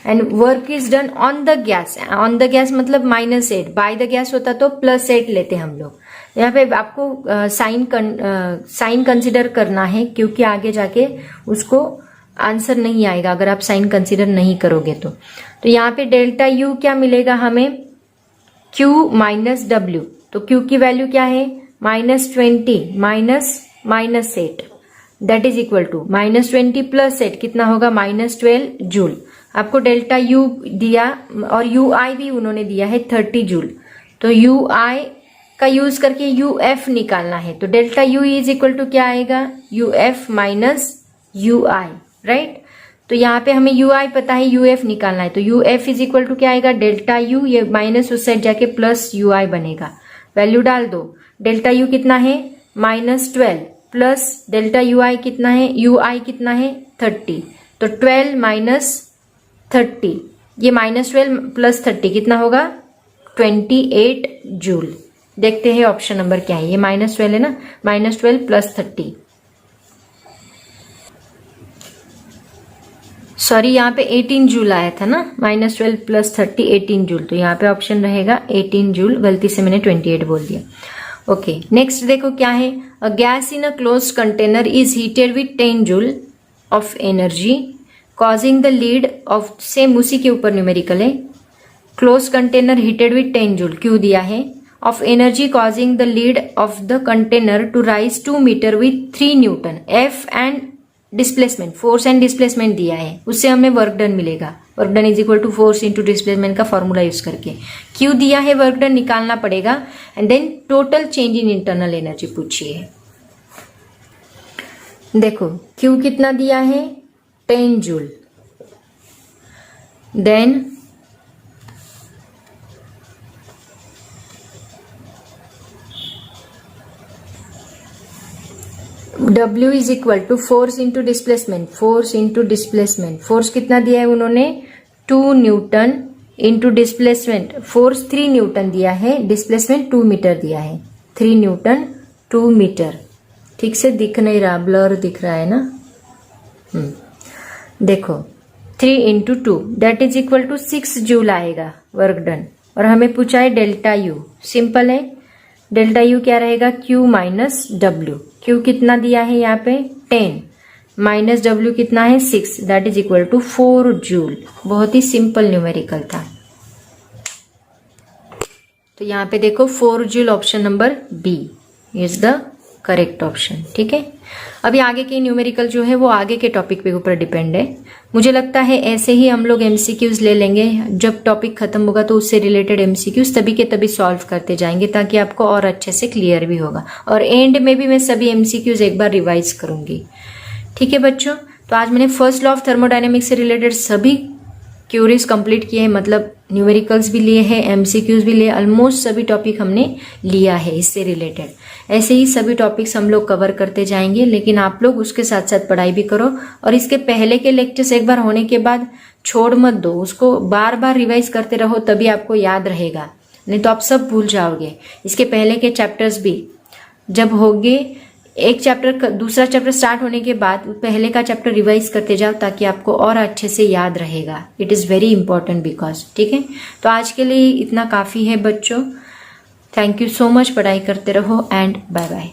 and work is done on the gas. On the gas मतलब -8, बाय द गैस होता तो +8 लेते हम लोग। यहाँ पे आपको साइन कंसिडर करना है क्योंकि आगे जाके उसको आंसर नहीं आएगा अगर आप साइन कंसीडर नहीं करोगे तो यहाँ पे डेल्टा यू क्या मिलेगा हमें, Q माइनस डब्ल्यू। तो Q की वैल्यू क्या है, -20 minus 8 that is equal to -20 + 8 कितना होगा, -12 जूल। आपको डेल्टा यू दिया और यू आई भी उन्होंने दिया है 30 जूल। तो यू आई का यूज करके यू एफ निकालना है। तो delta U is equal to क्या आएगा, U F minus U I, right. तो यहाँ पे हमें यू आई पता है, यू एफ निकालना है। तो U F is equal to क्या आएगा, डेल्टा यू, ये माइनस उस साइड जाके प्लस यू आई बनेगा। वैल्यू डाल दो, डेल्टा यू कितना है -12 प्लस डेल्टा यू आई कितना है, यू आई कितना है 30। तो 12 माइनस 30, ये -12 प्लस 30 कितना होगा 28 जूल। देखते हैं ऑप्शन नंबर क्या है, ये -12 है ना, -12 प्लस 30, सॉरी यहाँ पे 18 जूल आया था ना, -12 प्लस 30 18 जूल। तो यहाँ पे ऑप्शन रहेगा 18 जूल, गलती से मैंने 28 बोल दिया। ओके नेक्स्ट देखो क्या है, a gas in a close container is heated with 10 joule of energy causing the lid of, same उसी के ऊपर न्यूमेरिकल है, close container heated with 10 joule Q दिया है, of energy causing the lid of the container to rise 2 metre with 3 newton, F and displacement, force and displacement दिया है, उससे हमें वर्क डन मिलेगा। Work done is equal to force into displacement का formula use करके Q दिया है, work done निकालना पड़ेगा and then total change in internal energy पूछिए। देखो क्यू कितना दिया है 10 joule, then W is equal to force into displacement, force into displacement, force कितना दिया है उन्होंने 2 newton into displacement, force 3 newton दिया है, डिस्प्लेसमेंट 2 मीटर दिया है, 3 न्यूटन 2 मीटर। ठीक से दिख नहीं रहा, ब्लर दिख रहा है ना। देखो 3 into 2 that is equal to 6 joule आएगा वर्क डन। और हमें पूछा है डेल्टा यू, सिंपल है, डेल्टा यू क्या रहेगा, क्यू माइनस डब्ल्यू। क्यू कितना दिया है यहाँ पे 10 माइनस डब्ल्यू कितना है 6 that is equal to 4 joule. बहुत ही सिंपल न्यूमेरिकल था। तो यहाँ पे देखो 4 joule, option number B is the correct option. ठीक है, अभी आगे के न्यूमेरिकल जो है वो आगे के टॉपिक पे ऊपर डिपेंड है। मुझे लगता है ऐसे ही हम लोग एमसीक्यूज ले लेंगे, जब टॉपिक खत्म होगा तो उससे रिलेटेड एमसीक्यूज तभी के तभी सॉल्व करते जाएंगे ताकि आपको और अच्छे से क्लियर भी होगा। और एंड में भी मैं सभी एमसीक्यूज एक बार रिवाइज करूंगी। ठीक है बच्चों, तो आज मैंने फर्स्ट लॉ ऑफ थर्मोडायनेमिक्स से रिलेटेड सभी क्यूरीज कंप्लीट किए हैं, मतलब न्यूमेरिकल्स भी लिए हैं, एमसीक्यूज भी लिए, ऑलमोस्ट सभी टॉपिक हमने लिया है इससे रिलेटेड। ऐसे ही सभी टॉपिक्स हम लोग कवर करते जाएंगे, लेकिन आप लोग उसके साथ साथ पढ़ाई भी करो और इसके पहले के लेक्चर्स एक बार होने के बाद छोड़ मत दो, उसको बार बार रिवाइज करते रहो, तभी आपको याद रहेगा, नहीं तो आप सब भूल जाओगे। इसके पहले के चैप्टर्स भी जब होंगे, एक चैप्टर दूसरा चैप्टर स्टार्ट होने के बाद पहले का चैप्टर रिवाइज करते जाओ ताकि आपको और अच्छे से याद रहेगा। It is very important because. ठीक है, तो आज के लिए इतना काफी है बच्चों। थैंक यू सो मच, पढ़ाई करते रहो एंड बाय बाय।